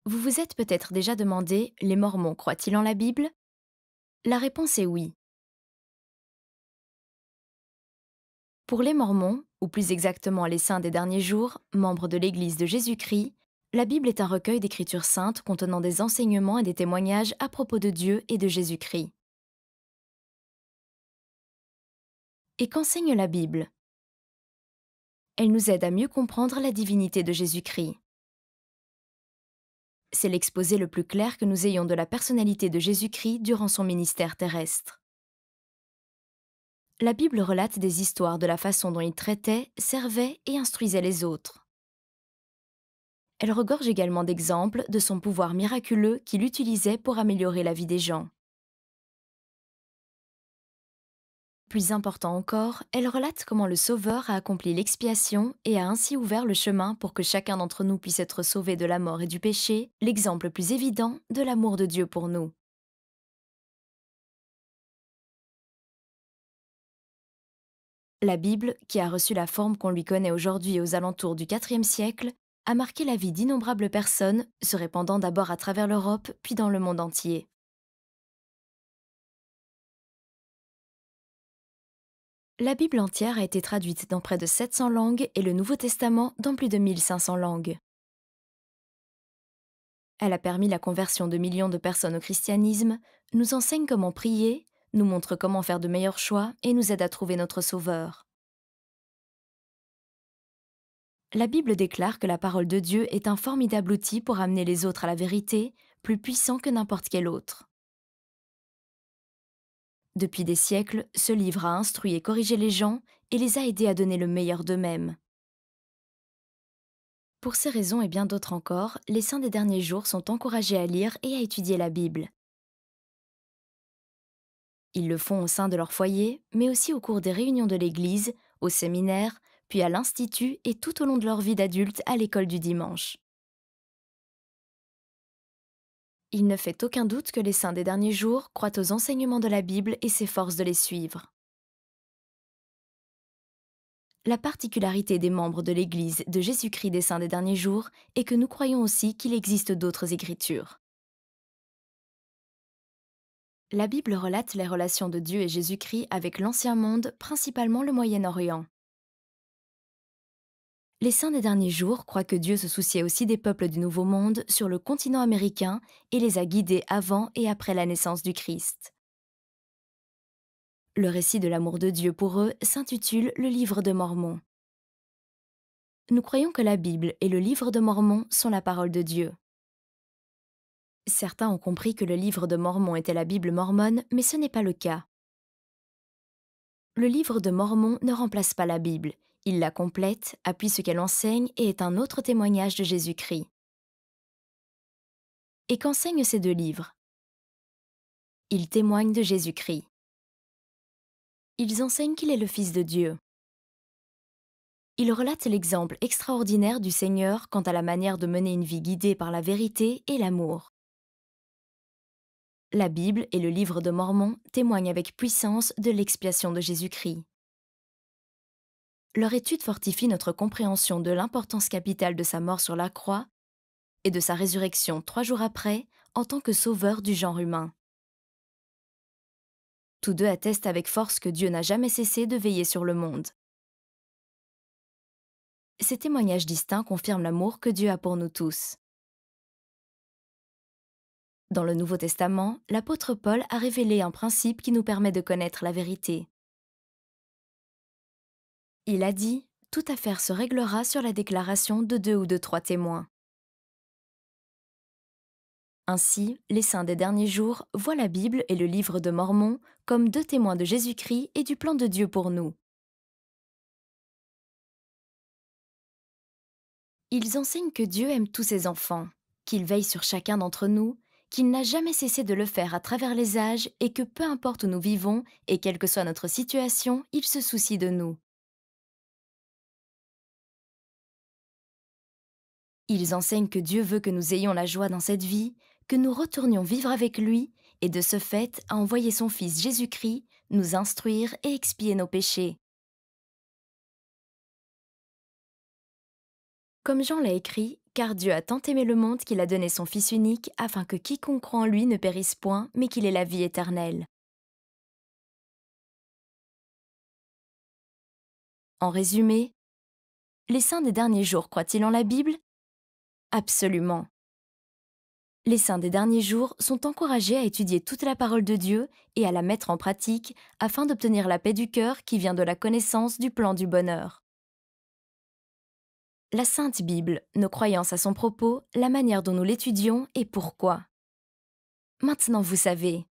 Vous vous êtes peut-être déjà demandé, les Mormons croient-ils en la Bible? La réponse est oui. Pour les Mormons, ou plus exactement les Saints des derniers jours, membres de l'Église de Jésus-Christ, la Bible est un recueil d'écritures saintes contenant des enseignements et des témoignages à propos de Dieu et de Jésus-Christ. Et qu'enseigne la Bible? Elle nous aide à mieux comprendre la divinité de Jésus-Christ. C'est l'exposé le plus clair que nous ayons de la personnalité de Jésus-Christ durant son ministère terrestre. La Bible relate des histoires de la façon dont il traitait, servait et instruisait les autres. Elle regorge également d'exemples de son pouvoir miraculeux qu'il utilisait pour améliorer la vie des gens. Plus important encore, elle relate comment le Sauveur a accompli l'expiation et a ainsi ouvert le chemin pour que chacun d'entre nous puisse être sauvé de la mort et du péché, l'exemple plus évident de l'amour de Dieu pour nous. La Bible, qui a reçu la forme qu'on lui connaît aujourd'hui aux alentours du IVe siècle, a marqué la vie d'innombrables personnes, se répandant d'abord à travers l'Europe, puis dans le monde entier. La Bible entière a été traduite dans près de 700 langues et le Nouveau Testament dans plus de 1500 langues. Elle a permis la conversion de millions de personnes au christianisme, nous enseigne comment prier, nous montre comment faire de meilleurs choix et nous aide à trouver notre Sauveur. La Bible déclare que la parole de Dieu est un formidable outil pour amener les autres à la vérité, plus puissant que n'importe quel autre. Depuis des siècles, ce livre a instruit et corrigé les gens et les a aidés à donner le meilleur d'eux-mêmes. Pour ces raisons et bien d'autres encore, les saints des derniers jours sont encouragés à lire et à étudier la Bible. Ils le font au sein de leur foyer, mais aussi au cours des réunions de l'Église, au séminaire, puis à l'Institut et tout au long de leur vie d'adulte à l'école du dimanche. Il ne fait aucun doute que les saints des derniers jours croient aux enseignements de la Bible et s'efforcent de les suivre. La particularité des membres de l'Église de Jésus-Christ des saints des derniers jours est que nous croyons aussi qu'il existe d'autres écritures. La Bible relate les relations de Dieu et Jésus-Christ avec l'Ancien Monde, principalement le Moyen-Orient. Les saints des derniers jours croient que Dieu se souciait aussi des peuples du Nouveau Monde sur le continent américain et les a guidés avant et après la naissance du Christ. Le récit de l'amour de Dieu pour eux s'intitule le Livre de Mormon. Nous croyons que la Bible et le Livre de Mormon sont la parole de Dieu. Certains ont compris que le Livre de Mormon était la Bible mormone, mais ce n'est pas le cas. Le Livre de Mormon ne remplace pas la Bible. Il la complète, appuie ce qu'elle enseigne et est un autre témoignage de Jésus-Christ. Et qu'enseignent ces deux livres? Ils témoignent de Jésus-Christ. Ils enseignent qu'il est le Fils de Dieu. Ils relatent l'exemple extraordinaire du Seigneur quant à la manière de mener une vie guidée par la vérité et l'amour. La Bible et le Livre de Mormon témoignent avec puissance de l'expiation de Jésus-Christ. Leur étude fortifie notre compréhension de l'importance capitale de sa mort sur la croix et de sa résurrection 3 jours après en tant que sauveur du genre humain. Tous deux attestent avec force que Dieu n'a jamais cessé de veiller sur le monde. Ces témoignages distincts confirment l'amour que Dieu a pour nous tous. Dans le Nouveau Testament, l'apôtre Paul a révélé un principe qui nous permet de connaître la vérité. Il a dit : « Toute affaire se réglera sur la déclaration de 2 ou de 3 témoins. » Ainsi, les saints des derniers jours voient la Bible et le Livre de Mormon comme 2 témoins de Jésus-Christ et du plan de Dieu pour nous. Ils enseignent que Dieu aime tous ses enfants, qu'il veille sur chacun d'entre nous, qu'il n'a jamais cessé de le faire à travers les âges et que peu importe où nous vivons et quelle que soit notre situation, il se soucie de nous. Ils enseignent que Dieu veut que nous ayons la joie dans cette vie, que nous retournions vivre avec lui et de ce fait a envoyé son Fils Jésus-Christ nous instruire et expier nos péchés. Comme Jean l'a écrit, car Dieu a tant aimé le monde qu'il a donné son Fils unique afin que quiconque croit en lui ne périsse point, mais qu'il ait la vie éternelle. En résumé, les saints des derniers jours croient-ils en la Bible? Absolument. Les saints des derniers jours sont encouragés à étudier toute la parole de Dieu et à la mettre en pratique afin d'obtenir la paix du cœur qui vient de la connaissance du plan du bonheur. La Sainte Bible, nos croyances à son propos, la manière dont nous l'étudions et pourquoi. Maintenant vous savez.